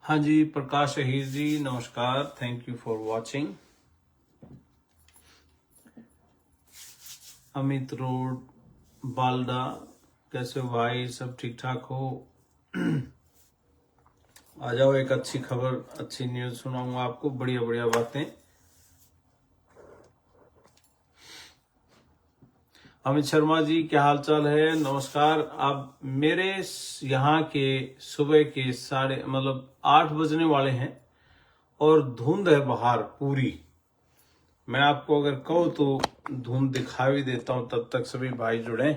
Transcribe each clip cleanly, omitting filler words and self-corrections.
हाँ जी, प्रकाश अहीर जी नमस्कार, thank you for watching. Amit road Balda, कैसे हो भाई? सब ठीक ठाक हो? आ जाओ, एक अच्छी खबर, अच्छी न्यूज सुनाऊंगा आपको, बढ़िया बढ़िया बातें। अमित शर्मा जी, क्या हाल चाल है? नमस्कार। आप मेरे यहाँ के सुबह के 8 बजने वाले हैं और धुंध है बाहर पूरी। मैं आपको अगर कहूँ तो धुंध दिखा भी देता हूँ, तब तक सभी भाई जुड़े।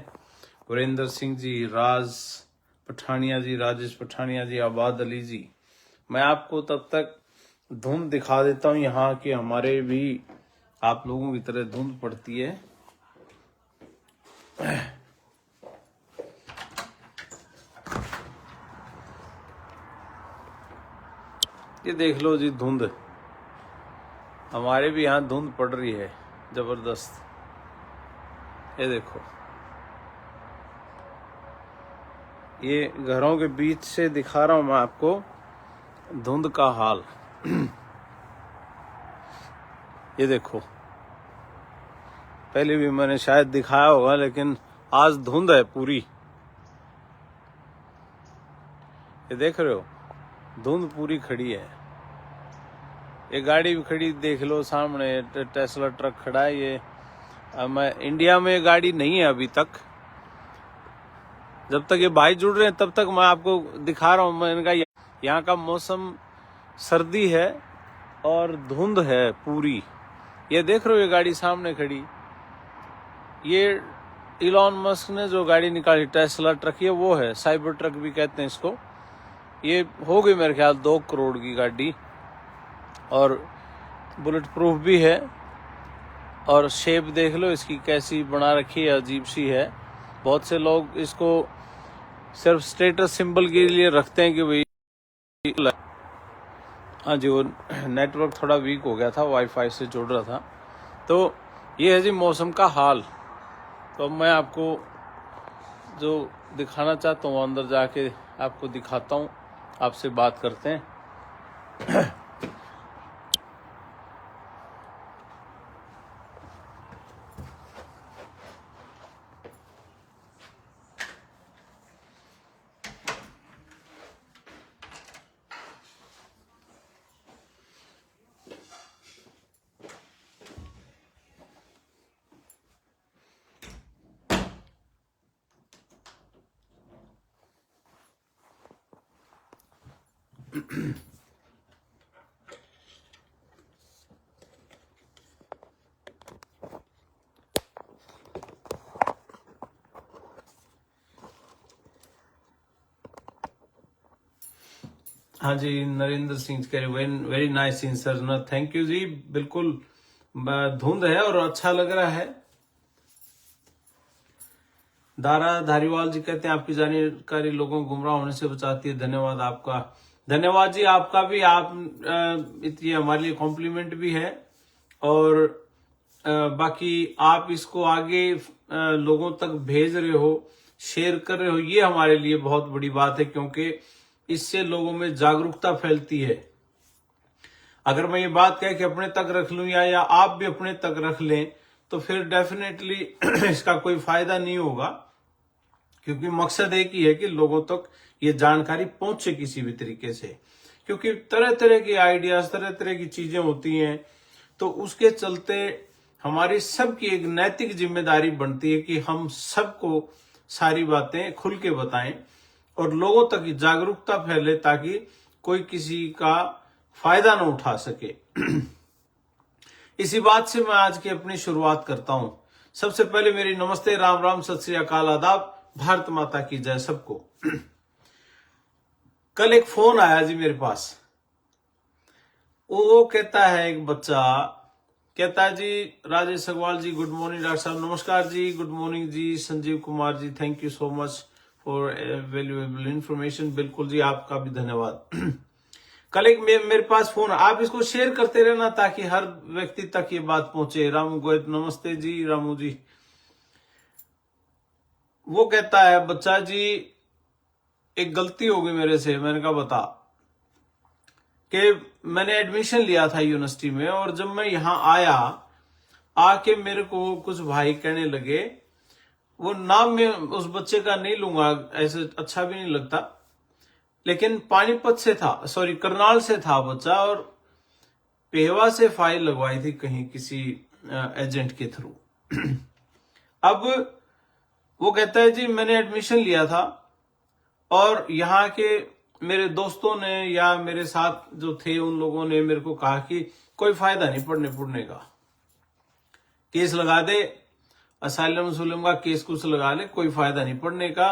वीरेंद्र सिंह जी, राज पठानिया जी, राजेश पठानिया जी, आबाद अली जी, मैं आपको तब तक धुंध दिखा देता हूँ यहाँ की। हमारे भी आप लोगों की तरह धुंध पड़ती है। ये देख लो जी, धुंध हमारे भी यहाँ धुंध पड़ रही है जबरदस्त। ये देखो, ये घरों के बीच से दिखा रहा हूं मैं आपको धुंध का हाल। ये देखो, पहले भी मैंने शायद दिखाया होगा, लेकिन आज धुंध है पूरी। ये देख रहे हो, धुंध पूरी खड़ी है। ये गाड़ी भी खड़ी देख लो सामने, टेस्ला ट्रक खड़ा है। ये मैं इंडिया में गाड़ी नहीं है अभी तक। जब तक ये भाई जुड़ रहे हैं तब तक मैं आपको दिखा रहा हूं। मैंने कहा यहाँ का मौसम सर्दी है और धुंध है पूरी। ये देख रहे हो, ये गाड़ी सामने खड़ी, ये इलॉन मस्क ने जो गाड़ी निकाली टेस्ला ट्रक, ये वो है, साइबर ट्रक भी कहते हैं इसको। ये हो गई मेरे ख्याल 2 करोड़ की गाड़ी, और बुलेट प्रूफ भी है। और शेप देख लो इसकी कैसी बना रखी है, अजीब सी है। बहुत से लोग इसको सिर्फ स्टेटस सिंबल के लिए रखते हैं कि भाई। हाँ जी, वो नेटवर्क थोड़ा वीक हो गया था, वाईफाई से जुड़ रहा था। तो ये है जी मौसम का हाल। तो अब मैं आपको जो दिखाना चाहता हूँ अंदर जाके आपको दिखाता हूँ, आपसे बात करते हैं। हाँ जी, नरेंद्र सिंह कह रहे, वेरी नाइस सीन सर ना, थैंक यू जी। बिल्कुल धुंध है और अच्छा लग रहा है। दारा धारीवाल जी कहते हैं आपकी जानकारी लोगों को गुमराह होने से बचाती है, धन्यवाद आपका। धन्यवाद जी आपका भी। आप ये हमारे लिए कॉम्प्लीमेंट भी है, और बाकी आप इसको आगे लोगों तक भेज रहे हो, शेयर कर रहे हो, ये हमारे लिए बहुत बड़ी बात है, क्योंकि इससे लोगों में जागरूकता फैलती है। अगर मैं ये बात कह के अपने तक रख लूं या आप भी अपने तक रख लें, तो फिर डेफिनेटली इसका कोई फायदा नहीं होगा, क्योंकि मकसद एक ही है कि लोगों तक ये जानकारी पहुंचे किसी भी तरीके से। क्योंकि तरह तरह के आइडियाज, तरह तरह की चीजें होती हैं, तो उसके चलते हमारी सबकी एक नैतिक जिम्मेदारी बनती है कि हम सबको सारी बातें खुल के बताएं और लोगों तक जागरूकता फैले, ताकि कोई किसी का फायदा न उठा सके। इसी बात से मैं आज की अपनी शुरुआत करता हूं। सबसे पहले मेरी नमस्ते, राम राम, सत श्री अकाल, आदाब, भारत माता की जय सबको। कल एक फोन आया जी मेरे पास। वो कहता है, एक बच्चा कहता है, जी Rajesh Agarwal ji good morning, doctor साहब नमस्कार जी, गुड मॉर्निंग जी, Sanjeev Kumar ji thank you so much for valuable information. बिल्कुल जी, आपका भी धन्यवाद। कल एक मेरे पास फोन, आप इसको शेयर करते रहना ताकि हर व्यक्ति तक ये बात पहुंचे। रामू गोयत नमस्ते जी, रामू जी। वो कहता है, बच्चा जी एक गलती हो गई मेरे से। मैंने कहा बता। कि मैंने एडमिशन लिया था यूनिवर्सिटी में, और जब मैं यहाँ आया, आके मेरे को कुछ भाई कहने लगे, वो नाम मैं उस बच्चे का नहीं लूंगा, ऐसे अच्छा भी नहीं लगता, लेकिन पानीपत से था, सॉरी करनाल से था बच्चा, और पेहवा से फाइल लगवाई थी कहीं किसी एजेंट के थ्रू। अब वो कहता है जी मैंने एडमिशन लिया था, और यहाँ के मेरे दोस्तों ने या मेरे साथ जो थे उन लोगों ने मेरे को कहा कि कोई फायदा नहीं पढ़ने का, केस लगा दे, असाइलम वसूलम का केस कुछ लगा ले, कोई फायदा नहीं पढ़ने का,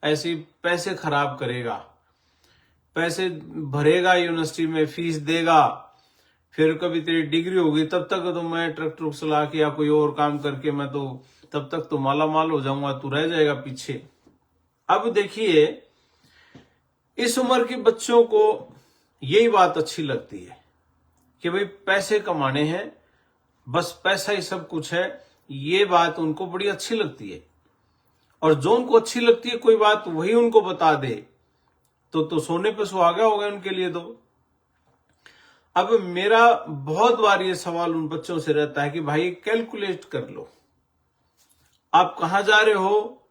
ऐसे पैसे खराब करेगा, पैसे भरेगा यूनिवर्सिटी में, फीस देगा, फिर कभी तेरी डिग्री होगी तब तक तो मैं ट्रक ट्रुक चला के या कोई और काम करके मैं तो तब तक तो माला माल हो जाऊंगा, तू रह जाएगा पीछे। अब देखिए इस उम्र के बच्चों को यही बात अच्छी लगती है कि भाई पैसे कमाने हैं, बस पैसा ही सब कुछ है, ये बात उनको बड़ी अच्छी लगती है। और जो उनको अच्छी लगती है कोई बात वही उनको बता दे तो सोने पे सुहागा होगा उनके लिए। तो अब मेरा बहुत बार ये सवाल उन बच्चों से रहता है कि भाई कैलकुलेट कर लो, आप कहां जा रहे हो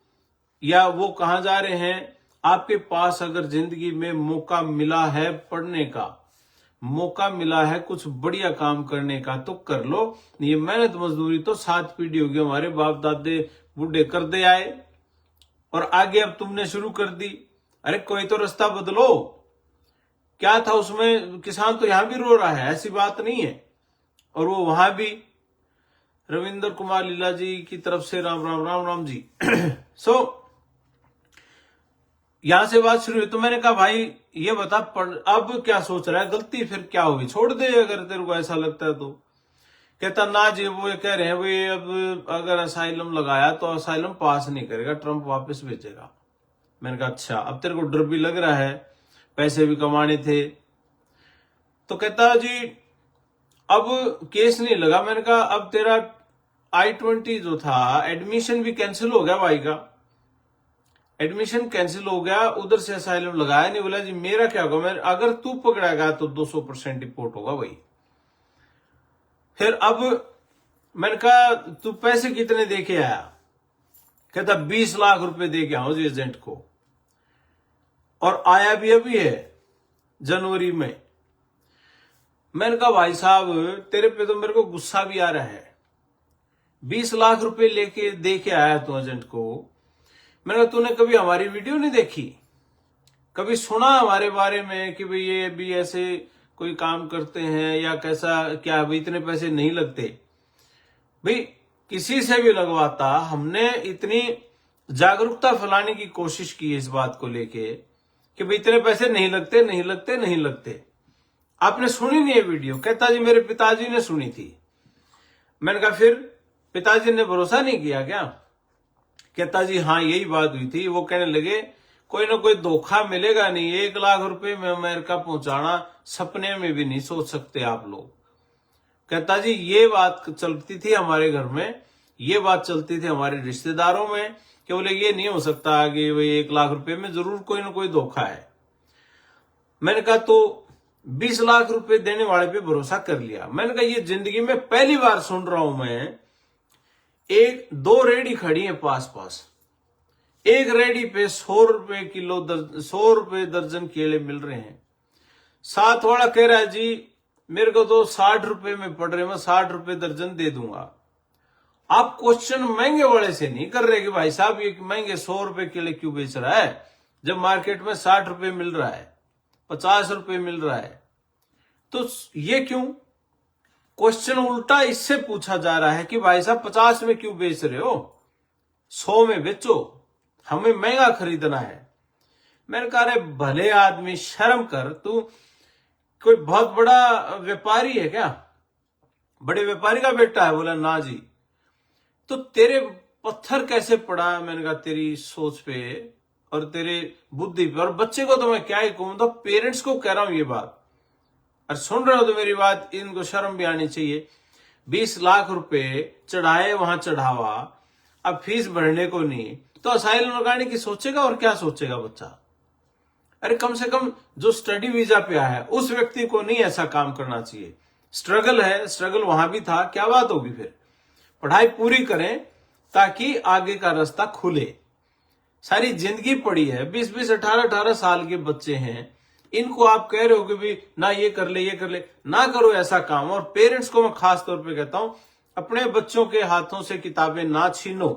या वो कहां जा रहे हैं। आपके पास अगर जिंदगी में मौका मिला है पढ़ने का, मौका मिला है कुछ बढ़िया काम करने का, तो कर लो। ये मेहनत मजदूरी तो 7 पीढ़ी होगी, हमारे बाप दादे बूढ़े कर दे आए, और आगे अब तुमने शुरू कर दी। अरे कोई तो रास्ता बदलो। क्या था उसमें, किसान तो यहां भी रो रहा है, ऐसी बात नहीं है, और वो वहां भी। रविंद्र कुमार लीला जी की तरफ से राम राम राम राम जी। सो यहां से बात शुरू हुई, तो मैंने कहा भाई ये बता अब क्या सोच रहा है, गलती फिर क्या होगी, छोड़ दे अगर तेरे को ऐसा लगता है तो। कहता ना जी, वो ये कह रहे हैं भाई अब अगर असाइलम लगाया तो असाइलम पास नहीं करेगा, ट्रंप वापस भेजेगा। मैंने कहा अच्छा, अब तेरे को डर भी लग रहा है, पैसे भी कमाने थे। तो कहता जी अब केस नहीं लगा। मैंने कहा अब तेरा I-20 जो था एडमिशन भी कैंसिल हो गया भाई का, एडमिशन कैंसिल हो गया, उधर से असाइलम लगाया नहीं। बोला जी मेरा क्या होगा, मैं अगर तू पकड़ाएगा तो 200% रिपोर्ट होगा भाई। फिर अब मैंने कहा तू पैसे कितने दे के आया। कहता 20 लाख रुपए दे के आओ जी एजेंट को, और आया भी अभी है जनवरी में। मैंने कहा भाई साहब तेरे पे तो मेरे को गुस्सा भी आ रहा है, 20 लाख रुपए लेके दे के आया तू एजेंट को। मैंने कहा तूने कभी हमारी वीडियो नहीं देखी, कभी सुना हमारे बारे में कि भाई ये भी ऐसे कोई काम करते हैं या कैसा क्या, भाई इतने पैसे नहीं लगते। भाई किसी से भी लगवाता, हमने इतनी जागरूकता फैलाने की कोशिश की है इस बात को लेके कि भाई इतने पैसे नहीं लगते नहीं लगते नहीं लगते। आपने सुनी नहीं है वीडियो। कहता जी मेरे पिताजी ने सुनी थी। मैंने कहा फिर पिताजी ने भरोसा नहीं किया क्या। कहता जी हाँ यही बात हुई थी। वो कहने लगे कोई ना कोई धोखा मिलेगा नहीं, 1 लाख रुपए में अमेरिका पहुंचाना सपने में भी नहीं सोच सकते आप लोग। कहता जी ये बात चलती थी हमारे घर में, ये बात चलती थी हमारे रिश्तेदारों में कि बोले ये नहीं हो सकता आगे, भाई 1 लाख रुपए में जरूर कोई ना कोई धोखा है। मैंने कहा तो 20 लाख रुपए देने वाले पे भरोसा कर लिया। मैंने कहा ये जिंदगी में पहली बार सुन रहा हूं मैं, 2 रेडी खड़ी है पास पास, एक रेडी पे 100 रुपए किलो 100 रुपए दर्जन केले मिल रहे हैं। साथ वाला कह रहा है जी मेरे को तो 60 रुपए में पड़ रहे, मैं 60 रुपए दर्जन दे दूंगा। आप क्वेश्चन महंगे वाले से नहीं कर रहे कि भाई साहब ये महंगे 100 रुपए केले क्यों बेच रहा है जब मार्केट में 60 रुपए मिल रहा है, 50 रुपए मिल रहा है, तो ये क्यों। क्वेश्चन उल्टा इससे पूछा जा रहा है कि भाई साहब 50 में क्यों बेच रहे हो, 100 में बेचो, हमें महंगा खरीदना है। मैंने कहा अरे भले आदमी शर्म कर, तू कोई बहुत बड़ा व्यापारी है क्या, बड़े व्यापारी का बेटा है। बोला ना जी। तो तेरे पत्थर कैसे पड़ा। मैंने कहा तेरी सोच पे और तेरे बुद्धि पे, और बच्चे को तो मैं क्या ही कहूं, तो पेरेंट्स को कह रहा हूं ये बात, और सुन रहे हो तो मेरी बात, इनको शर्म भी आनी चाहिए। 20 लाख रुपए चढ़ाए वहां चढ़ावा, अब फीस भरने को नहीं, तो असाइलम लगाने की सोचेगा और क्या सोचेगा बच्चा। अरे कम से कम जो स्टडी वीजा पे आया है उस व्यक्ति को नहीं ऐसा काम करना चाहिए। स्ट्रगल है, स्ट्रगल वहां भी था, क्या बात होगी फिर। पढ़ाई पूरी करें ताकि आगे का रास्ता खुले। सारी जिंदगी पड़ी है, 20-20, 18-18 साल के बच्चे हैं, इनको आप कह रहे हो कि भी ना ये कर ले, ये कर ले, ना करो ऐसा काम। और पेरेंट्स को मैं खास तौर पे कहता हूं, अपने बच्चों के हाथों से किताबें ना छीनो।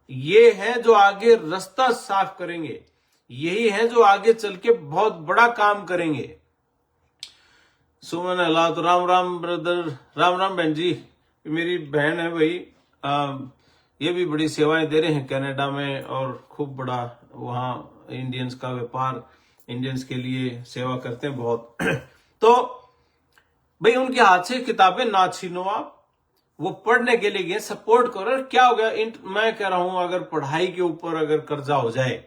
ये है जो आगे रास्ता साफ करेंगे, यही है जो आगे चल के बहुत बड़ा काम करेंगे। सुमन अल्लाह, तो राम राम ब्रदर, राम राम बहन जी, मेरी बहन है भाई। ये भी बड़ी सेवाएं दे रहे हैं कनाडा में, और खूब बड़ा वहाँ इंडियंस का व्यापार, इंडियंस के लिए सेवा करते हैं बहुत। तो भाई उनके हाथ से किताबें ना छीनो आप, वो पढ़ने के लिए गए, सपोर्ट करो। क्या हो गया, मैं कह रहा हूं अगर पढ़ाई के ऊपर अगर कर्जा हो जाए,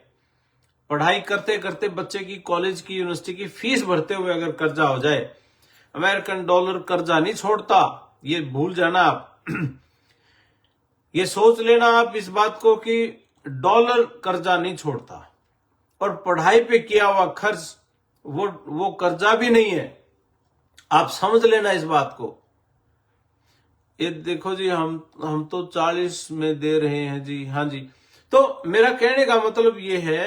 पढ़ाई करते करते बच्चे की कॉलेज की, यूनिवर्सिटी की फीस भरते हुए अगर कर्जा हो जाए, अमेरिकन डॉलर कर्जा नहीं छोड़ता, ये भूल जाना आप। ये सोच लेना आप इस बात को कि डॉलर कर्जा नहीं छोड़ता, और पढ़ाई पे किया हुआ खर्च वो कर्जा भी नहीं है। आप समझ लेना इस बात को। ये देखो जी, हम तो 40 में दे रहे हैं जी, हाँ जी। तो मेरा कहने का मतलब ये है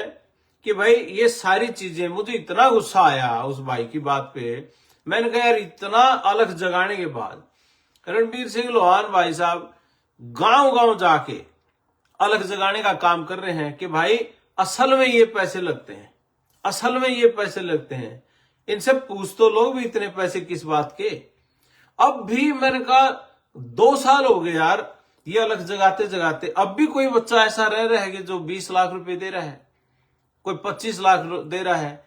कि भाई ये सारी चीजें, मुझे इतना गुस्सा आया उस भाई की बात पे। मैंने कहा यार, इतना अलग जगाने के बाद रणबीर सिंह लोहान भाई साहब गांव गांव जाके अलग जगाने का काम कर रहे हैं कि भाई असल में ये पैसे लगते हैं, असल में ये पैसे लगते हैं। इनसे पूछ तो लोग भी इतने पैसे किस बात के। अब भी मैंने कहा 2 साल हो गए यार ये अलग जगाते जगाते, अब भी कोई बच्चा ऐसा रह रहा है कि जो 20 लाख रुपए दे रहा है, कोई 25 लाख दे रहा है।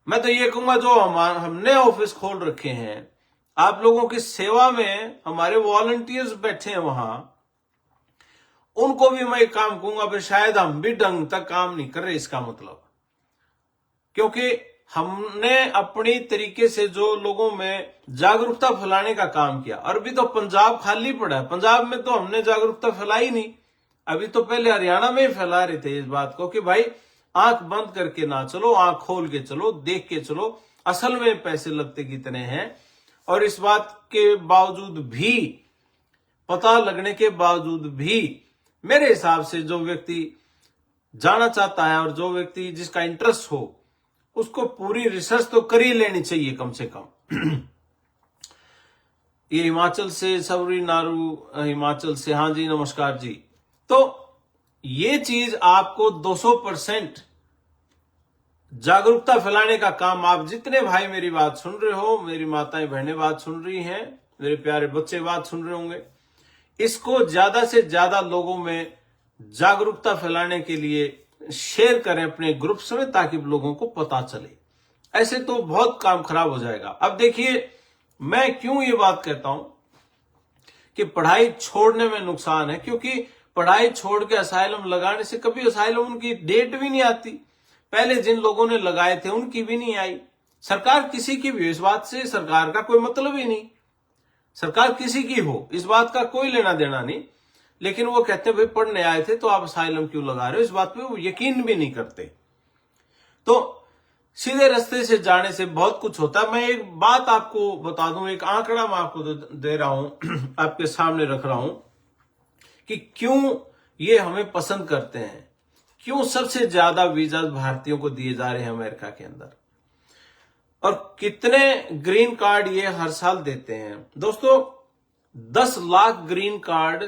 मैं तो ये कहूंगा जो हमने ऑफिस खोल रखे हैं, आप लोगों की सेवा में हमारे वॉलंटियर्स बैठे हैं वहां, उनको भी मैं काम कहूंगा, फिर शायद हम भी ढंग तक काम नहीं कर रहे, इसका मतलब। क्योंकि हमने अपनी तरीके से जो लोगों में जागरूकता फैलाने का काम किया, और अभी तो पंजाब खाली पड़ा है। पंजाब में तो हमने जागरूकता फैलाई नहीं, अभी तो पहले हरियाणा में ही फैला रहे थे इस बात को कि भाई आंख बंद करके ना चलो, आंख खोल के चलो, देख के चलो असल में पैसे लगते कितने हैं। और इस बात के बावजूद भी, पता लगने के बावजूद भी, मेरे हिसाब से जो व्यक्ति जाना चाहता है और जो व्यक्ति जिसका इंटरेस्ट हो, उसको पूरी रिसर्च तो कर ही लेनी चाहिए कम से कम। ये हिमाचल से सबरी नारू, हिमाचल से, हाँ जी नमस्कार जी। तो ये चीज आपको 200% जागरूकता फैलाने का काम, आप जितने भाई मेरी बात सुन रहे हो, मेरी माताएं बहनें बात सुन रही हैं, मेरे प्यारे बच्चे बात सुन रहे होंगे, इसको ज्यादा से ज्यादा लोगों में जागरूकता फैलाने के लिए शेयर करें अपने ग्रुप्स में, ताकि लोगों को पता चले। ऐसे तो बहुत काम खराब हो जाएगा। अब देखिए, मैं क्यों ये बात कहता हूं कि पढ़ाई छोड़ने में नुकसान है, क्योंकि पढ़ाई छोड़ के असाइलम लगाने से कभी असाइलम उनकी डेट भी नहीं आती। पहले जिन लोगों ने लगाए थे उनकी भी नहीं आई। सरकार किसी की भी, इस बात से सरकार का कोई मतलब ही नहीं, सरकार किसी की हो इस बात का कोई लेना देना नहीं। लेकिन वो कहते भाई पढ़ने आए थे तो आप असाइलम क्यों लगा रहे हो, इस बात पे वो यकीन भी नहीं करते। तो सीधे रास्ते से जाने से बहुत कुछ होता है। मैं एक बात आपको बता दूं, एक आंकड़ा मैं आपको दे रहा हूं, आपके सामने रख रहा हूं कि क्यों ये हमें पसंद करते हैं, क्यों सबसे ज्यादा वीजा भारतीयों को दिए जा रहे हैं अमेरिका के अंदर, और कितने ग्रीन कार्ड ये हर साल देते हैं। दोस्तों 10 लाख ग्रीन कार्ड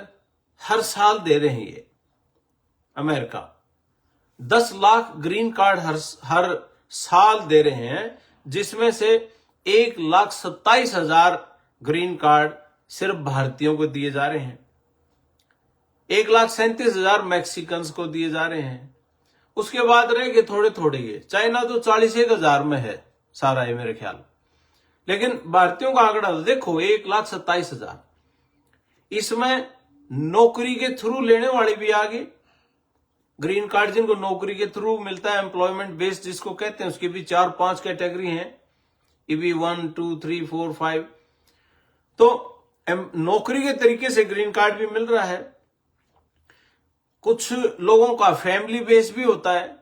हर साल दे रहे हैं ये अमेरिका, 10 लाख ग्रीन कार्ड हर साल दे रहे हैं, जिसमें से 1,27,000 ग्रीन कार्ड सिर्फ भारतीयों को दिए जा रहे हैं, 1,37,000 मैक्सिकन्स को दिए जा रहे हैं। उसके बाद रह गए थोड़े थोड़े, ये चाइना तो 41,000 में है सारा ये मेरे ख्याल। लेकिन भारतीयों का आंकड़ा देखो 1,27,000। इसमें नौकरी के थ्रू लेने वाले भी आगे, ग्रीन कार्ड जिनको नौकरी के थ्रू मिलता है, एम्प्लॉयमेंट बेस्ड जिसको कहते हैं, उसकी भी 4-5 कैटेगरी हैं, EB 1, 2, 3, 4, 5। तो नौकरी के तरीके से ग्रीन कार्ड भी मिल रहा है। कुछ लोगों का फैमिली बेस भी होता है,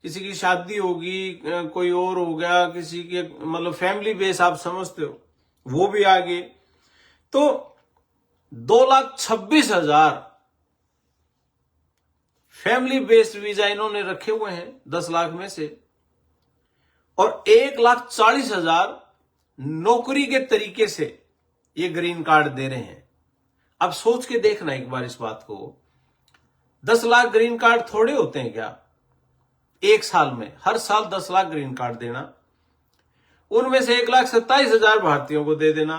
किसी की शादी होगी, कोई और हो गया, किसी के मतलब फैमिली बेस आप समझते हो, वो भी आ गए। तो 2,26,000 फैमिली बेस्ड वीजा इन्होंने रखे हुए हैं 10 लाख में से, और 1,40,000 नौकरी के तरीके से ये ग्रीन कार्ड दे रहे हैं। अब सोच के देखना एक बार इस बात को, 10 लाख ग्रीन कार्ड थोड़े होते हैं क्या एक साल में? हर साल 10 लाख ग्रीन कार्ड देना, उनमें से 1,27,000 भारतीयों को दे देना,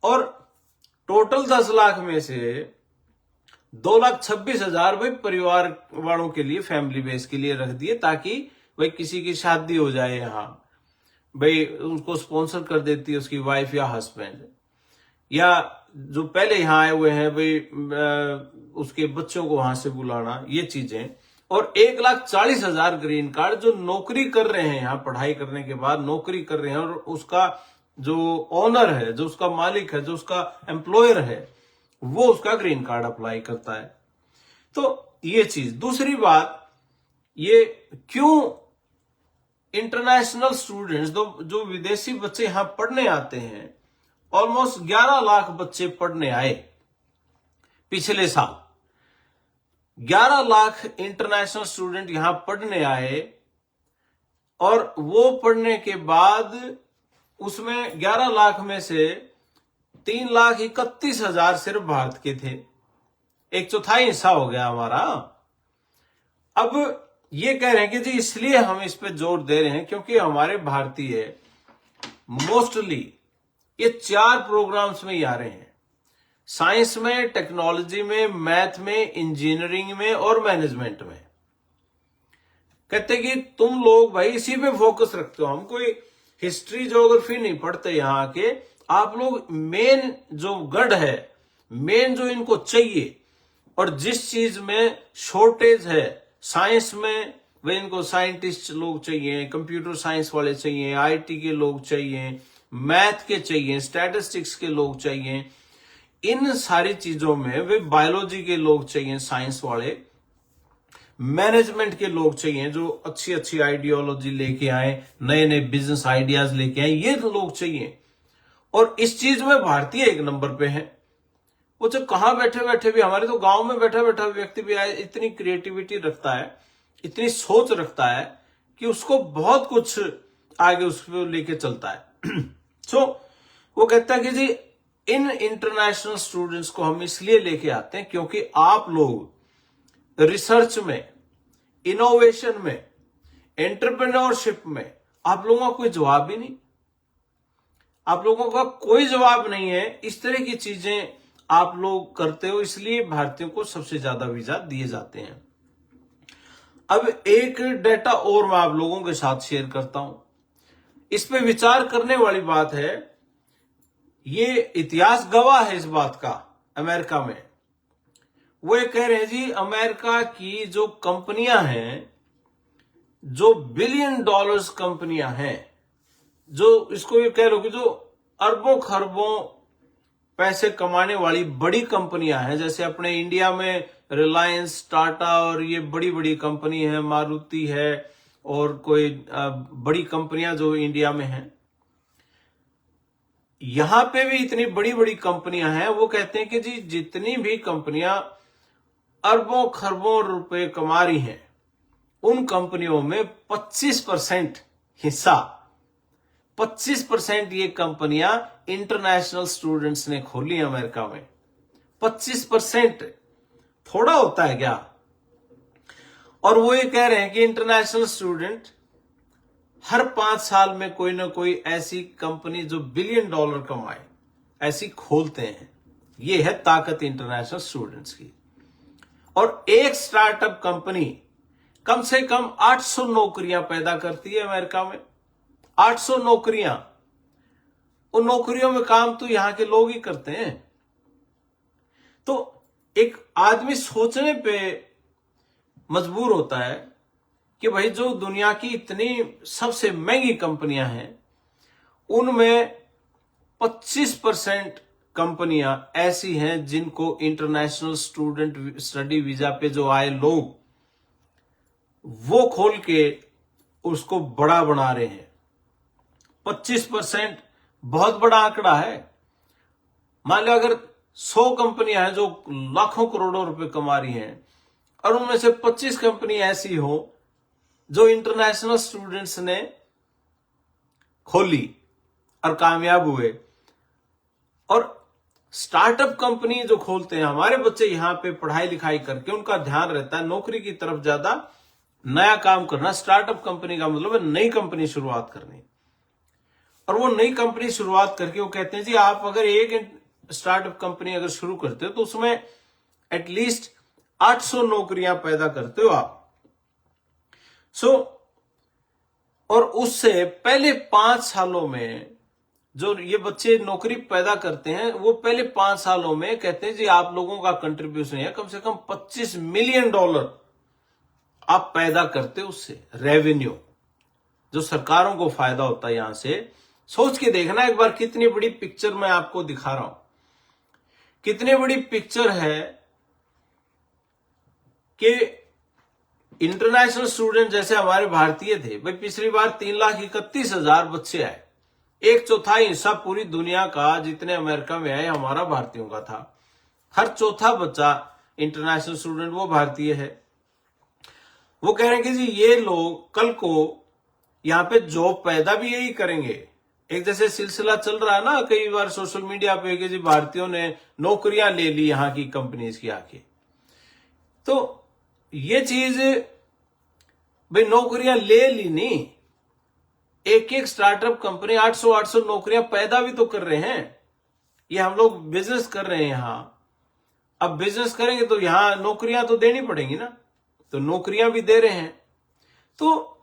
और टोटल 10 लाख में से 2,26,000 भाई परिवार वालों के लिए, फैमिली बेस के लिए रख दिए, ताकि भाई किसी की शादी हो जाए यहां, भाई उनको स्पॉन्सर कर देती है उसकी वाइफ या हस्बैंड, या जो पहले यहां आए हुए हैं भाई उसके बच्चों को वहां से बुलाना, ये चीजें। और 1,40,000 ग्रीन कार्ड जो नौकरी कर रहे हैं, यहां पढ़ाई करने के बाद नौकरी कर रहे हैं, और उसका जो ओनर है, जो उसका मालिक है, जो उसका एम्प्लॉयर है, वो उसका ग्रीन कार्ड अप्लाई करता है। तो ये चीज। दूसरी बात, ये क्यों इंटरनेशनल स्टूडेंट्स, जो विदेशी बच्चे यहां पढ़ने आते हैं, ऑलमोस्ट 11 लाख बच्चे पढ़ने आए पिछले साल, 11 लाख इंटरनेशनल स्टूडेंट यहां पढ़ने आए, और वो पढ़ने के बाद उसमें 11 लाख में से 3,31,000 सिर्फ भारत के थे, 1/4 हिस्सा हो गया हमारा। अब ये कह रहे हैं कि जी इसलिए हम इस पे जोर दे रहे हैं क्योंकि हमारे भारतीय मोस्टली ये 4 प्रोग्राम्स में ही आ रहे हैं, साइंस में, टेक्नोलॉजी में, मैथ में, इंजीनियरिंग में और मैनेजमेंट में। कहते कि तुम लोग भाई इसी पे फोकस रखते हो, हम कोई हिस्ट्री ज्योग्राफी नहीं पढ़ते यहाँ के, आप लोग मेन जो गढ़ है, मेन जो इनको चाहिए, और जिस चीज में शॉर्टेज है साइंस में, वे इनको साइंटिस्ट लोग चाहिए, कंप्यूटर साइंस वाले चाहिए, आईटी के लोग चाहिए, मैथ के चाहिए, स्टैटिस्टिक्स के लोग चाहिए, इन सारी चीजों में वे बायोलॉजी के लोग चाहिए, साइंस वाले, मैनेजमेंट के लोग चाहिए जो अच्छी अच्छी आइडियोलॉजी लेके आए, नए नए बिजनेस आइडियाज लेके आए, ये तो लोग चाहिए। और इस चीज में भारतीय एक नंबर पे है। वो जो कहां बैठे बैठे भी, हमारे तो गांव में बैठा बैठा व्यक्ति भी आए, इतनी क्रिएटिविटी रखता है, इतनी सोच रखता है कि उसको बहुत कुछ आगे उसको लेके चलता है। सो वो कहता है कि जी इन इंटरनेशनल स्टूडेंट्स को हम इसलिए लेके आते हैं क्योंकि आप लोग रिसर्च में, इनोवेशन में, एंटरप्रेन्योरशिप में आप लोगों का कोई जवाब ही नहीं, आप लोगों का कोई जवाब नहीं है। इस तरह की चीजें आप लोग करते हो, इसलिए भारतीयों को सबसे ज्यादा वीजा दिए जाते हैं। अब एक डाटा और मैं आप लोगों के साथ शेयर करता हूं, इस पे विचार करने वाली बात है। ये इतिहास गवाह है इस बात का। अमेरिका में वो ये कह रहे हैं जी, अमेरिका की जो कंपनियां हैं, जो $बिलियन कंपनियां हैं, जो इसको ये कह लो कि जो अरबों खरबों पैसे कमाने वाली बड़ी कंपनियां हैं, जैसे अपने इंडिया में रिलायंस, टाटा और ये बड़ी बड़ी कंपनी है, मारुति है और कोई बड़ी कंपनियां जो इंडिया में हैं, यहां पे भी इतनी बड़ी बड़ी कंपनियां हैं। वो कहते हैं कि जी जितनी भी कंपनियां अरबों खरबों रुपए कमा रही हैं, उन कंपनियों में 25% हिस्सा, 25% ये कंपनियां इंटरनेशनल स्टूडेंट्स ने खोली अमेरिका में। 25% थोड़ा होता है क्या? और वो ये कह रहे हैं कि इंटरनेशनल स्टूडेंट हर 5 साल में कोई ना कोई ऐसी कंपनी जो $बिलियन कमाए, ऐसी खोलते हैं। ये है ताकत इंटरनेशनल स्टूडेंट्स की। और एक स्टार्टअप कंपनी कम से कम 800 नौकरियां पैदा करती है अमेरिका में। 800 नौकरियां, उन नौकरियों में काम तो यहां के लोग ही करते हैं। तो एक आदमी सोचने पे मजबूर होता है कि भाई जो दुनिया की इतनी सबसे महंगी कंपनियां हैं, उनमें 25% कंपनियां ऐसी हैं जिनको इंटरनेशनल स्टूडेंट स्टडी वीजा पे जो आए लोग, वो खोल के उसको बड़ा बना रहे हैं। 25% बहुत बड़ा आंकड़ा है। मान लो अगर 100 कंपनियां हैं जो लाखों करोड़ों रुपए कमा रही हैं और उनमें से 25 कंपनी ऐसी हो जो इंटरनेशनल स्टूडेंट्स ने खोली और कामयाब हुए, और स्टार्टअप कंपनी जो खोलते हैं, हमारे बच्चे यहां पे पढ़ाई लिखाई करके उनका ध्यान रहता है नौकरी की तरफ ज्यादा, नया काम करना। स्टार्टअप कंपनी का मतलब है नई कंपनी शुरुआत करनी। और वो नई कंपनी शुरुआत करके वो कहते हैं जी आप अगर एक स्टार्टअप कंपनी अगर शुरू करते हो तो उसमें एटलीस्ट 800 नौकरियां पैदा करते हो आप। और उससे पहले 5 सालों में जो ये बच्चे नौकरी पैदा करते हैं, वो पहले 5 सालों में कहते हैं जी आप लोगों का कंट्रीब्यूशन है कम से कम $25 मिलियन आप पैदा करते हो, उससे रेवेन्यू जो सरकारों को फायदा होता है। यहां से सोच के देखना एक बार कितनी बड़ी पिक्चर मैं आपको दिखा रहा हूं, कितनी बड़ी पिक्चर है कि इंटरनेशनल स्टूडेंट जैसे हमारे भारतीय थे भाई, पिछली बार 3,31,000 बच्चे आए। 1/4 हिस्सा पूरी दुनिया का जितने अमेरिका में आए हमारा भारतीयों का था। हर चौथा बच्चा इंटरनेशनल स्टूडेंट वो भारतीय है। वो कह रहे हैं कि जी ये लोग कल को यहां पे जॉब पैदा भी यही करेंगे। एक जैसे सिलसिला चल रहा है ना कई बार सोशल मीडिया पे कि जी भारतीयों ने नौकरियां ले ली यहां की कंपनीज की आके। तो ये चीज भाई नौकरियां ले ली नहीं, एक एक स्टार्टअप कंपनी 800 नौकरियां पैदा भी तो कर रहे हैं। ये हम लोग बिजनेस कर रहे हैं यहां। अब बिजनेस करेंगे तो यहां नौकरियां तो देनी पड़ेंगी ना, तो नौकरियां भी दे रहे हैं। तो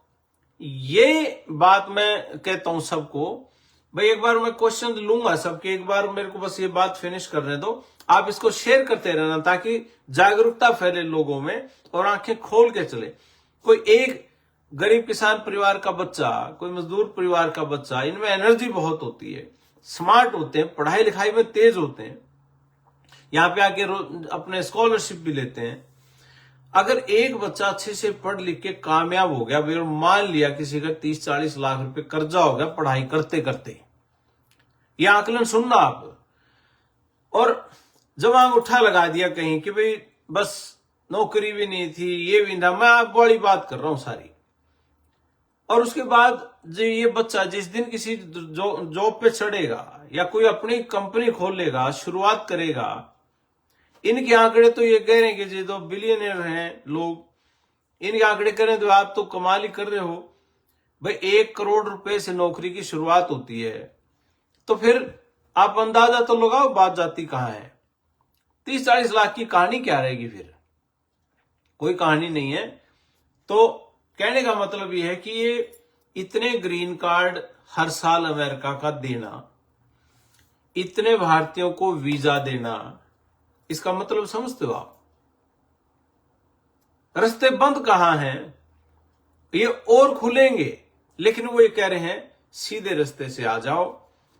ये बात मैं कहता हूं सबको भाई, एक बार मैं क्वेश्चन लूंगा सबके, एक बार मेरे को बस ये बात फिनिश करने दो। आप इसको शेयर करते रहना ताकि जागरूकता फैले लोगों में और आंखें खोल के चले। कोई एक गरीब किसान परिवार का बच्चा, कोई मजदूर परिवार का बच्चा, इनमें एनर्जी बहुत होती है, स्मार्ट होते हैं, पढ़ाई लिखाई में तेज होते हैं, यहां पे आके अपने स्कॉलरशिप भी लेते हैं। अगर एक बच्चा अच्छे से पढ़ लिख के कामयाब हो गया, और मान लिया किसी का 30-40 लाख रुपए कर्जा हो गया पढ़ाई करते करते, यह आकलन सुनना आप, और जब अंगूठा लगा दिया कहीं कि भाई बस नौकरी भी नहीं थी, ये भी था, मैं आप बड़ी बात कर रहा हूं सारी, और उसके बाद जो ये बच्चा जिस दिन किसी जॉब पे चढ़ेगा या कोई अपनी कंपनी खोलेगा, शुरुआत करेगा, इनके आंकड़े तो ये कह रहे हैं कि जो बिलियनर हैं लोग, इनके आंकड़े करें तो आप तो कमाल ही कर रहे हो भाई। 1 करोड़ रुपए से नौकरी की शुरुआत होती है, तो फिर आप अंदाजा तो लगाओ बात जाती कहां है। 30-40 लाख की कहानी क्या रहेगी फिर, कोई कहानी नहीं है। तो कहने का मतलब यह है कि ये इतने ग्रीन कार्ड हर साल अमेरिका का देना, इतने भारतीयों को वीजा देना, इसका मतलब समझते हो आप? रास्ते बंद कहां हैं, ये और खुलेंगे, लेकिन वो ये कह रहे हैं सीधे रास्ते से आ जाओ,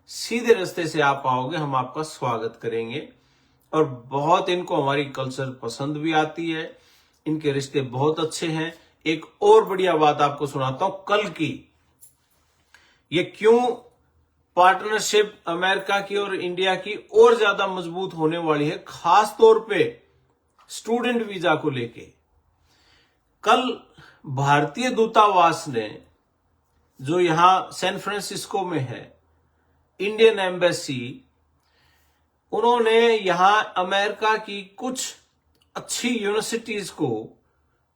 सीधे रास्ते से आप आओगे हम आपका स्वागत करेंगे। और बहुत इनको हमारी कल्चर पसंद भी आती है, इनके रिश्ते बहुत अच्छे हैं। एक और बढ़िया बात आपको सुनाता हूं कल की, ये क्यों पार्टनरशिप अमेरिका की और इंडिया की और ज्यादा मजबूत होने वाली है, खास तौर पे स्टूडेंट वीजा को लेके। कल भारतीय दूतावास ने, जो यहां सैन फ्रांसिस्को में है, इंडियन एम्बेसी, उन्होंने यहां अमेरिका की कुछ अच्छी यूनिवर्सिटीज को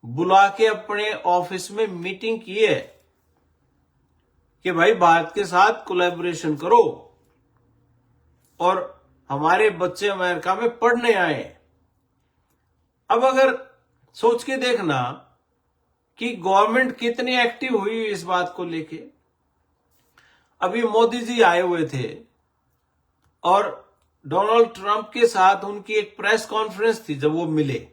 बुला के अपने ऑफिस में मीटिंग की है कि भाई भारत के साथ कोलैबोरेशन करो और हमारे बच्चे अमेरिका में पढ़ने आए। अब अगर सोच के देखना कि गवर्नमेंट कितनी एक्टिव हुई इस बात को लेके। अभी मोदी जी आए हुए थे और डोनाल्ड ट्रंप के साथ उनकी एक प्रेस कॉन्फ्रेंस थी जब वो मिले,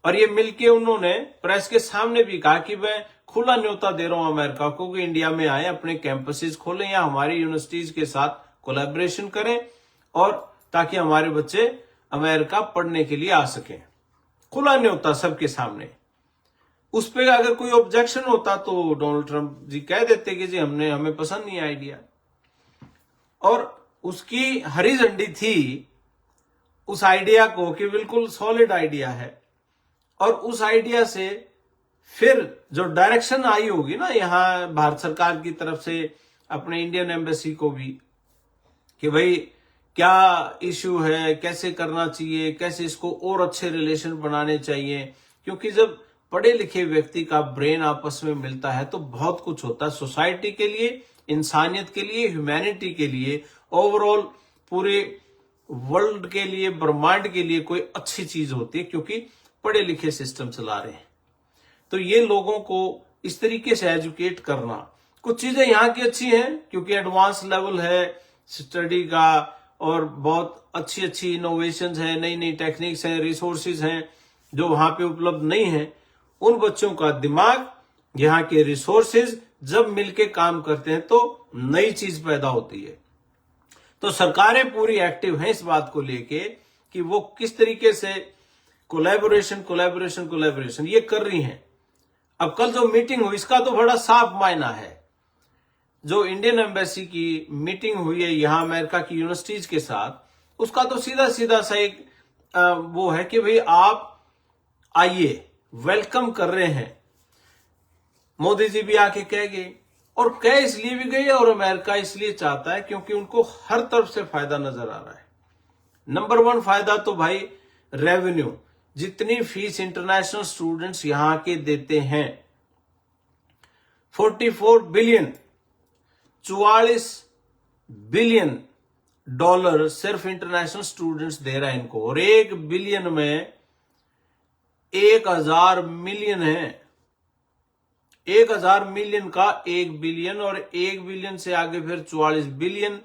और ये मिलके उन्होंने प्रेस के सामने भी कहा कि मैं खुला न्योता दे रहा हूं अमेरिका को कि इंडिया में आए, अपने कैंपसेस खोलें या हमारी यूनिवर्सिटीज के साथ कोलैबोरेशन करें, और ताकि हमारे बच्चे अमेरिका पढ़ने के लिए आ सकें। खुला न्योता सबके सामने। उस पे अगर कोई ऑब्जेक्शन होता तो डोनाल्ड ट्रंप जी कह देते कि जी हमें पसंद नहीं आइडिया, और उसकी हरी झंडी थी उस आइडिया को कि बिल्कुल सॉलिड आइडिया है। और उस आइडिया से फिर जो डायरेक्शन आई होगी ना यहां भारत सरकार की तरफ से अपने इंडियन एम्बेसी को भी, कि भाई क्या इश्यू है, कैसे करना चाहिए, कैसे इसको और अच्छे रिलेशन बनाने चाहिए, क्योंकि जब पढ़े लिखे व्यक्ति का ब्रेन आपस में मिलता है तो बहुत कुछ होता है सोसाइटी के लिए, इंसानियत के लिए, ह्यूमैनिटी के लिए, ओवरऑल पूरे वर्ल्ड के लिए, ब्रह्मांड के लिए कोई अच्छी चीज होती है, क्योंकि पढ़े लिखे सिस्टम चला रहे हैं। तो ये लोगों को इस तरीके से एजुकेट करना, कुछ चीजें यहाँ की अच्छी हैं क्योंकि एडवांस लेवल है स्टडी का, और बहुत अच्छी अच्छी इनोवेशंस हैं, नई नई टेक्निक्स हैं, रिसोर्सेज हैं जो वहां पे उपलब्ध नहीं है। उन बच्चों का दिमाग, यहाँ के रिसोर्सेज जब मिलके काम करते हैं तो नई चीज पैदा होती है। तो सरकारें पूरी एक्टिव हैं इस बात को लेके कि वो किस तरीके से कोलैबोरेशन ये कर रही हैं। अब कल जो मीटिंग हुई इसका तो बड़ा साफ मायना है। जो इंडियन एम्बेसी की मीटिंग हुई है यहां अमेरिका की यूनिवर्सिटीज के साथ, उसका तो सीधा सीधा सा एक वो है कि भाई आप आइए, वेलकम कर रहे हैं। मोदी जी भी आके कह गए, और कह इसलिए भी गए और अमेरिका इसलिए चाहता है क्योंकि उनको हर तरफ से फायदा नजर आ रहा है। नंबर 1 फायदा तो भाई रेवेन्यू, जितनी फीस इंटरनेशनल स्टूडेंट्स यहां के देते हैं 44 बिलियन, 44 बिलियन डॉलर सिर्फ इंटरनेशनल स्टूडेंट्स दे रहा है इनको, और 1 बिलियन में 1000 मिलियन है। 1000 मिलियन का 1 बिलियन, और 1 बिलियन से आगे फिर 44 बिलियन,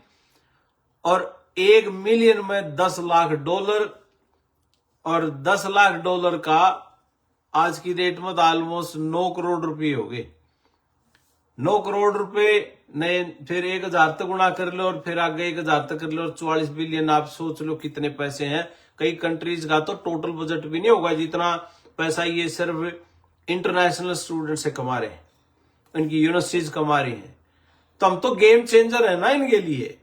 और 1 मिलियन में 10 लाख डॉलर, और 10 लाख डॉलर का आज की डेट में तो ऑलमोस्ट 9 करोड़ रुपए हो गए। 9 करोड़ रुपए नए, फिर 1000 तक गुणा कर लो और फिर आगे 1000 तक कर लो, और 44 बिलियन आप सोच लो कितने पैसे हैं। कई कंट्रीज का तो टोटल बजट भी नहीं होगा जितना पैसा ये सिर्फ इंटरनेशनल स्टूडेंट से कमा रहे हैं, इनकी यूनिवर्सिटीज कमा रही हैं। तो हम तो गेम चेंजर है ना इनके लिए,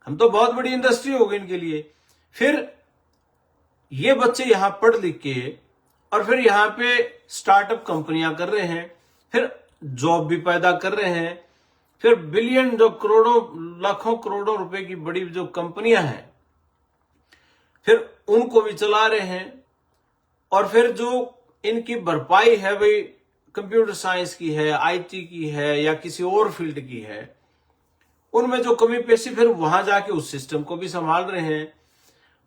हम तो बहुत बड़ी इंडस्ट्री हो गई इनके लिए। फिर ये बच्चे यहां पढ़ लिख के और फिर यहां पे स्टार्टअप कंपनियां कर रहे हैं, फिर जॉब भी पैदा कर रहे हैं, फिर बिलियन जो करोड़ों लाखों करोड़ों रुपए की बड़ी जो कंपनियां हैं फिर उनको भी चला रहे हैं। और फिर जो इनकी भरपाई है भाई कंप्यूटर साइंस की है, आईटी की है या किसी और फील्ड की है, उनमें जो कमी पेशी फिर वहां जाके उस सिस्टम को भी संभाल रहे हैं।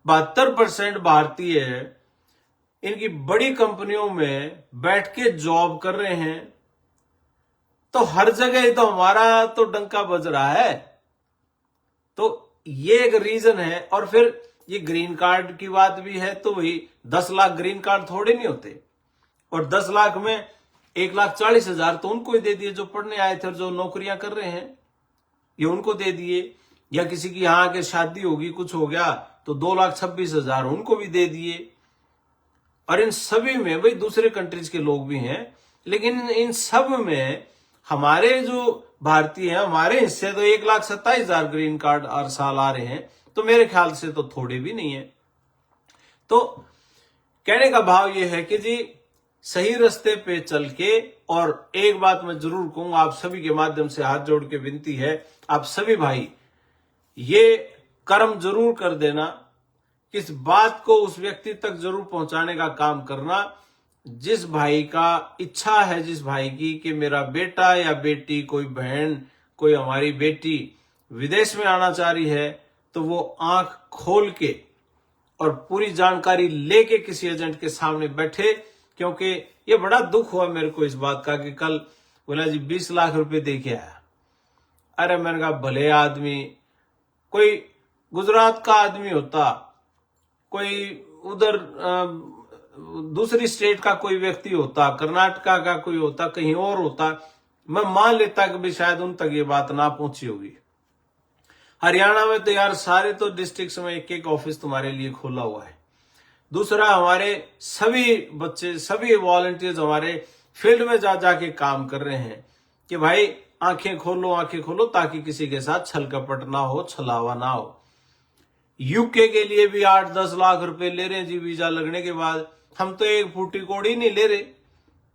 72% भारतीय इनकी बड़ी कंपनियों में बैठ के जॉब कर रहे हैं। तो हर जगह तो हमारा तो डंका बज रहा है। तो ये एक रीजन है। और फिर ये ग्रीन कार्ड की बात भी है, तो वही 10 लाख ग्रीन कार्ड थोड़े नहीं होते, और 10 लाख में 1,40,000 तो उनको ही दे दिए जो पढ़ने आए थे और जो नौकरियां कर रहे हैं, ये उनको दे दिए। या किसी की यहां के शादी होगी, कुछ हो गया तो 2,26,000 उनको भी दे दिए। और इन सभी में भाई दूसरे कंट्रीज के लोग भी हैं, लेकिन इन सब में हमारे जो भारतीय हैं, हमारे हिस्से तो 1,27,000 ग्रीन कार्ड हर साल आ रहे हैं। तो मेरे ख्याल से तो थोड़े भी नहीं है। तो कहने का भाव यह है कि जी सही रास्ते पे चल के, और एक बात मैं जरूर कहूंगा, आप सभी के माध्यम से हाथ जोड़ के विनती है, आप सभी भाई ये कर्म जरूर कर देना, किस बात को उस व्यक्ति तक जरूर पहुंचाने का काम करना जिस भाई का इच्छा है, जिस भाई की कि मेरा बेटा या बेटी, कोई बहन, कोई हमारी बेटी विदेश में आना चाह रही है, तो वो आंख खोल के और पूरी जानकारी लेके किसी एजेंट के सामने बैठे। क्योंकि ये बड़ा दुख हुआ मेरे को इस बात का कि कल बोला जी 20 लाख रुपए दे के आया। अरे मैंने कहा भले आदमी, कोई गुजरात का आदमी होता, कोई उधर दूसरी स्टेट का कोई व्यक्ति होता, कर्नाटका का कोई होता, कहीं और होता, मैं मान लेता कि भी शायद उन तक ये बात ना पहुंची होगी। हरियाणा में तो यार सारे तो डिस्ट्रिक्ट्स में एक एक ऑफिस तुम्हारे लिए खोला हुआ है। दूसरा, हमारे सभी बच्चे, सभी वॉलंटियर्स हमारे फील्ड में जा जाके काम कर रहे हैं कि भाई आंखें खोलो, ताकि किसी के साथ छल कपट ना हो, छलावा ना हो। यूके के लिए भी 8-10 लाख रुपए ले रहे हैं जी वीजा लगने के बाद। हम तो एक फूटी कोड़ी नहीं ले रहे,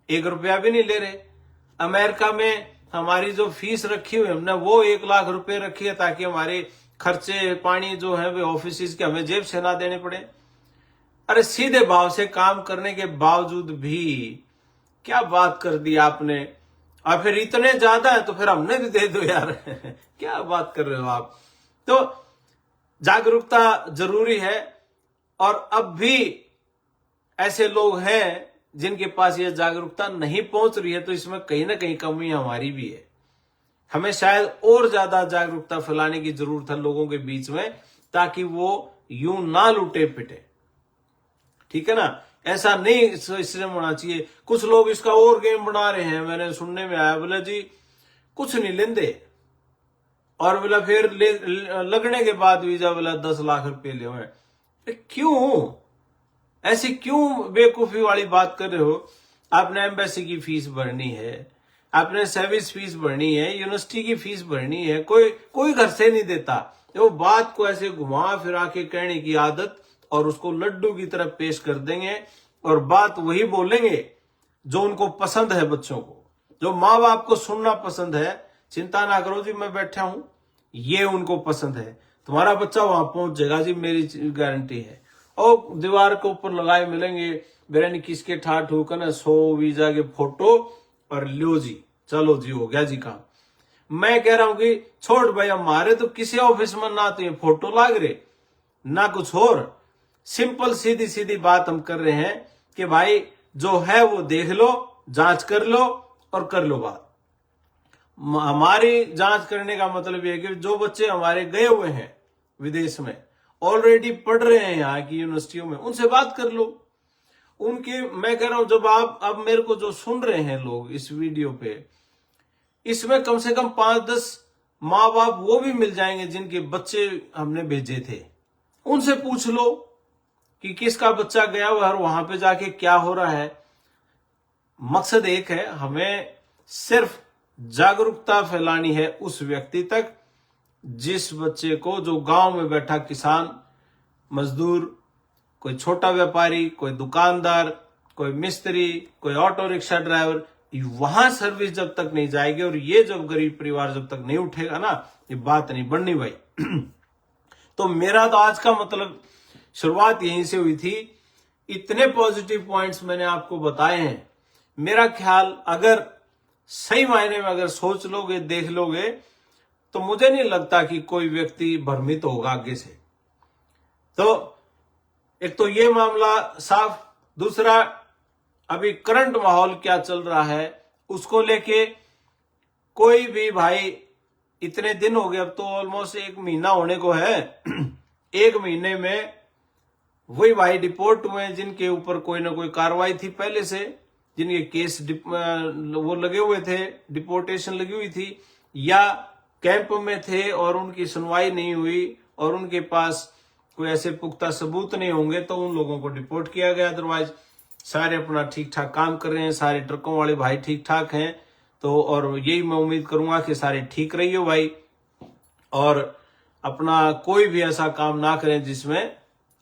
1 रुपया भी नहीं ले रहे। अमेरिका में हमारी जो फीस रखी हुई हमने वो 1 लाख रुपए रखी है, ताकि हमारे खर्चे पानी जो है वे ऑफिस के हमें जेब से ना देने पड़े। अरे सीधे भाव से काम करने के बावजूद भी क्या बात कर दी आपने, और फिर इतने ज्यादा है तो फिर हमने भी दे दो यार। क्या बात कर रहे हो आप। तो जागरूकता जरूरी है, और अब भी ऐसे लोग हैं जिनके पास ये जागरूकता नहीं पहुंच रही है, तो इसमें कहीं ना कहीं कमी हमारी भी है। हमें शायद और ज्यादा जागरूकता फैलाने की जरूरत है लोगों के बीच में, ताकि वो यूं ना लूटे पिटे। ठीक है ना, ऐसा नहीं इसलिए होना चाहिए। कुछ लोग इसका और गेम बना रहे हैं, मैंने सुनने में आया, बोले जी कुछ नहीं लेंदे, और बोला फिर लगने के बाद वीजा बोला 10 लाख रुपए ले हुए। क्यों ऐसी क्यों बेवकूफी वाली बात कर रहे हो। आपने एम्बेसी की फीस भरनी है, आपने सर्विस फीस भरनी है, यूनिवर्सिटी की फीस भरनी है। कोई घर से नहीं देता। वो बात को ऐसे घुमा फिरा के कहने की आदत, और उसको लड्डू की तरह पेश कर देंगे, और बात वही बोलेंगे जो उनको पसंद है। बच्चों को, जो माँ बाप को सुनना पसंद है, चिंता ना करो जी मैं बैठा हूं, ये उनको पसंद है, तुम्हारा बच्चा वहां पहुंच जाएगा जी, मेरी गारंटी है। और दीवार के ऊपर लगाए मिलेंगे बेरनी किसके ठाठ होकर ना 100 वीजा के फोटो, और लो जी चलो जी हो गया जी काम। मैं कह रहा हूं कि छोड़ भाई, हमारे तो किसी ऑफिस में ना तो ये फोटो लाग रहे ना कुछ और। सिंपल सीधी सीधी बात हम कर रहे हैं कि भाई जो है वो देख लो, जांच कर लो और कर लो बात। हमारी जांच करने का मतलब यह है कि जो बच्चे हमारे गए हुए हैं विदेश में, ऑलरेडी पढ़ रहे हैं यहाँ की यूनिवर्सिटियों में, उनसे बात कर लो। उनके, मैं कह रहा हूं, जब आप अब मेरे को जो सुन रहे हैं लोग इस वीडियो पे, इसमें कम से कम 5-10 माँ बाप वो भी मिल जाएंगे जिनके बच्चे हमने भेजे थे। उनसे पूछ लो कि किसका बच्चा गया हुआ है और वहां पे जाके क्या हो रहा है। मकसद एक है, हमें सिर्फ जागरूकता फैलानी है उस व्यक्ति तक जिस बच्चे को, जो गांव में बैठा किसान, मजदूर, कोई छोटा व्यापारी, कोई दुकानदार, कोई मिस्त्री, कोई ऑटो रिक्शा ड्राइवर, वहां सर्विस जब तक नहीं जाएगी और ये जब गरीब परिवार जब तक नहीं उठेगा ना, ये बात नहीं बननी भाई। तो मेरा तो आज का मतलब शुरुआत यहीं से हुई थी। इतने पॉजिटिव पॉइंट्स मैंने आपको बताए हैं। मेरा ख्याल अगर सही मायने में अगर सोच लोगे, देख लोगे, तो मुझे नहीं लगता कि कोई व्यक्ति भ्रमित होगा आगे से। तो एक तो ये मामला साफ। दूसरा, अभी करंट माहौल क्या चल रहा है उसको लेके कोई भी भाई, इतने दिन हो गए, अब तो ऑलमोस्ट 1 महीना होने को है। 1 महीने में वही भाई डिपोर्ट हुए जिनके ऊपर कोई ना कोई कार्रवाई थी पहले से, जिनके केस वो लगे हुए थे, डिपोर्टेशन लगी हुई थी, या कैंप में थे और उनकी सुनवाई नहीं हुई और उनके पास कोई ऐसे पुख्ता सबूत नहीं होंगे, तो उन लोगों को डिपोर्ट किया गया। अदरवाइज सारे अपना ठीक ठाक काम कर रहे हैं, सारे ट्रकों वाले भाई ठीक ठाक हैं। तो और यही मैं उम्मीद करूंगा कि सारे ठीक रहिए भाई, और अपना कोई भी ऐसा काम ना करें जिसमें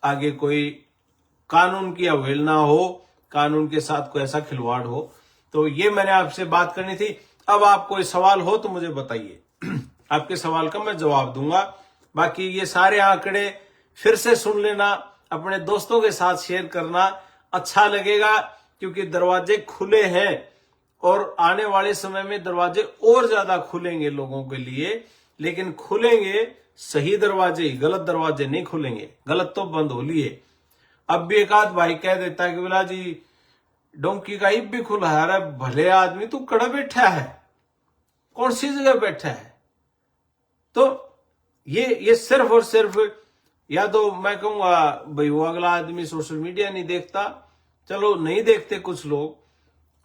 आगे कोई कानून की अवहेलना हो, कानून के साथ कोई ऐसा खिलवाड़ हो। तो ये मैंने आपसे बात करनी थी। अब आप कोई सवाल हो तो मुझे बताइए, आपके सवाल का मैं जवाब दूंगा। बाकी ये सारे आंकड़े फिर से सुन लेना, अपने दोस्तों के साथ शेयर करना, अच्छा लगेगा, क्योंकि दरवाजे खुले हैं और आने वाले समय में दरवाजे और ज्यादा खुलेंगे लोगों के लिए। लेकिन खुलेंगे सही दरवाजे, गलत दरवाजे नहीं खुलेंगे। गलत तो बंद हो लिए। अब भी एक आध भाई कह देता है कि बोला जी डोंकी का ईब भी खुला है। अरे भले आदमी, तू कड़ा बैठा है, कौन सी जगह बैठा है। तो ये सिर्फ और सिर्फ, या तो मैं कहूंगा भाई वो अगला आदमी सोशल मीडिया नहीं देखता, चलो नहीं देखते कुछ लोग,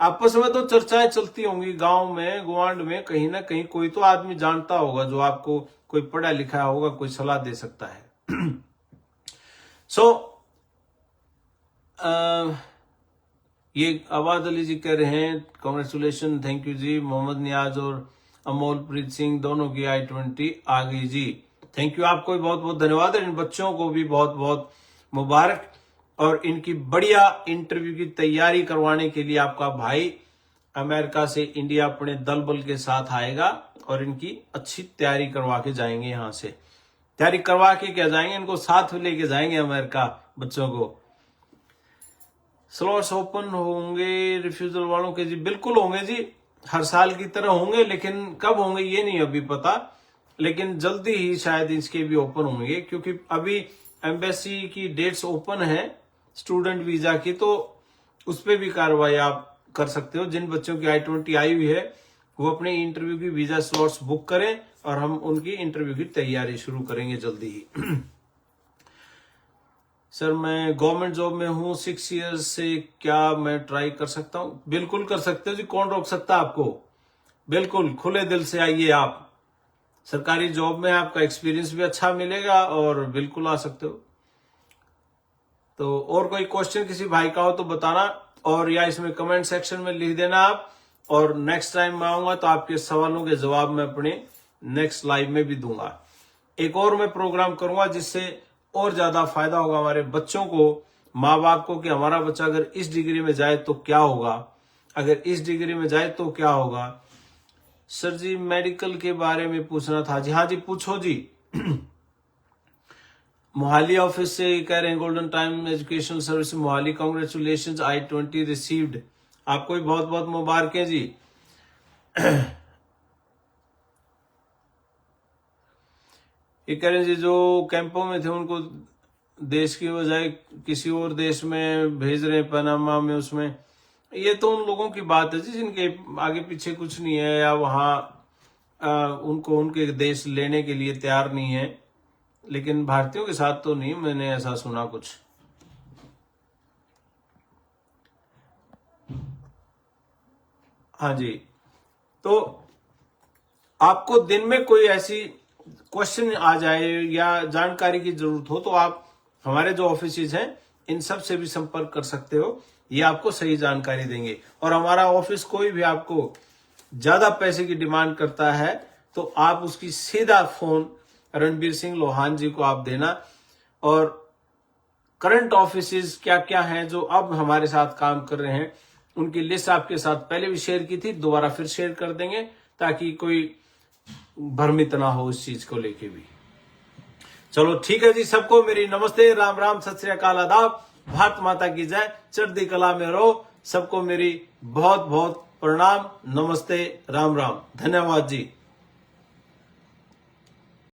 आपस में तो चर्चाएं चलती होंगी गांव में, गुआंड में, कहीं ना कहीं कोई तो आदमी जानता होगा जो आपको कोई पढ़ा लिखा होगा, कोई सलाह दे सकता है। सो ये आबाद अली जी कह रहे हैं कांग्रेचुलेशन, थैंक यू जी। मोहम्मद नियाज और अमोलप्रीत सिंह दोनों की I-20 आ गई जी, थैंक यू, आपको भी बहुत बहुत धन्यवाद। इन बच्चों को भी बहुत बहुत मुबारक, और इनकी बढ़िया इंटरव्यू की तैयारी करवाने के लिए आपका भाई अमेरिका से इंडिया अपने दल बल के साथ आएगा और इनकी अच्छी तैयारी करवा के जाएंगे। यहाँ से तैयारी करवा के क्या जाएंगे, इनको साथ लेके जाएंगे अमेरिका बच्चों को। स्लॉट्स ओपन होंगे रिफ्यूजल वालों के जी? बिल्कुल होंगे जी, हर साल की तरह होंगे, लेकिन कब होंगे ये नहीं अभी पता, लेकिन जल्दी ही शायद इसके भी ओपन होंगे, क्योंकि अभी एम्बेसी की डेट्स ओपन है स्टूडेंट वीजा की, तो उस पर भी कार्रवाई आप कर सकते हो। जिन बच्चों की I-20 आई हुई है वो अपने इंटरव्यू की वीजा स्लॉट्स बुक करें और हम उनकी इंटरव्यू की तैयारी शुरू करेंगे जल्दी ही। सर मैं गवर्नमेंट जॉब में हूँ 6 इयर्स से, क्या मैं ट्राई कर सकता हूँ? बिल्कुल कर सकते हो जी, कौन रोक सकता है आपको। बिल्कुल खुले दिल से आइए आप, सरकारी जॉब में आपका एक्सपीरियंस भी अच्छा मिलेगा और बिल्कुल आ सकते हो। तो और कोई क्वेश्चन किसी भाई का हो तो बताना, और या इसमें कमेंट सेक्शन में लिख देना आप, और नेक्स्ट टाइम मैं आऊंगा तो आपके सवालों के जवाब मैं अपने नेक्स्ट लाइव में भी दूंगा। एक और मैं प्रोग्राम करूंगा जिससे और ज्यादा फायदा होगा हमारे बच्चों को, माँ बाप को, कि हमारा बच्चा अगर इस डिग्री में जाए तो क्या होगा, अगर इस डिग्री में जाए तो क्या होगा। सर जी मेडिकल के बारे में पूछना था जी। हाँ जी पूछो जी। मोहाली ऑफिस से कह रहे हैं golden time educational service Mohali, congratulations I-20 received, आपको भी बहुत बहुत मुबारकें जी। ये कह रहे हैं जी जो कैंपों में थे उनको देश की बजाय किसी और देश में भेज रहे हैं, पनामा में, उसमें ये तो उन लोगों की बात है जी जिनके आगे पीछे कुछ नहीं है, या वहां उनको उनके देश लेने के लिए तैयार नहीं है, लेकिन भारतीयों के साथ तो नहीं मैंने ऐसा सुना कुछ। हाँ जी, तो आपको दिन में कोई ऐसी क्वेश्चन आ जाए या जानकारी की जरूरत हो तो आप हमारे जो ऑफिसेज हैं इन सब से भी संपर्क कर सकते हो, ये आपको सही जानकारी देंगे। और हमारा ऑफिस कोई भी आपको ज्यादा पैसे की डिमांड करता है तो आप उसकी सीधा फोन रणबीर सिंह लोहान जी को आप देना, और करंट ऑफिसेज क्या क्या हैं जो अब हमारे साथ काम कर रहे हैं उनकी लिस्ट आपके साथ पहले भी शेयर की थी, दोबारा फिर शेयर कर देंगे ताकि कोई भ्रमित ना हो इस चीज को लेके भी। चलो ठीक है जी, सबको मेरी नमस्ते, राम राम, सत श्री अकाल, आदाब, भारत माता की जय, चढ़ती कला में रहो, सबको मेरी बहुत बहुत प्रणाम, नमस्ते, राम राम, धन्यवाद जी।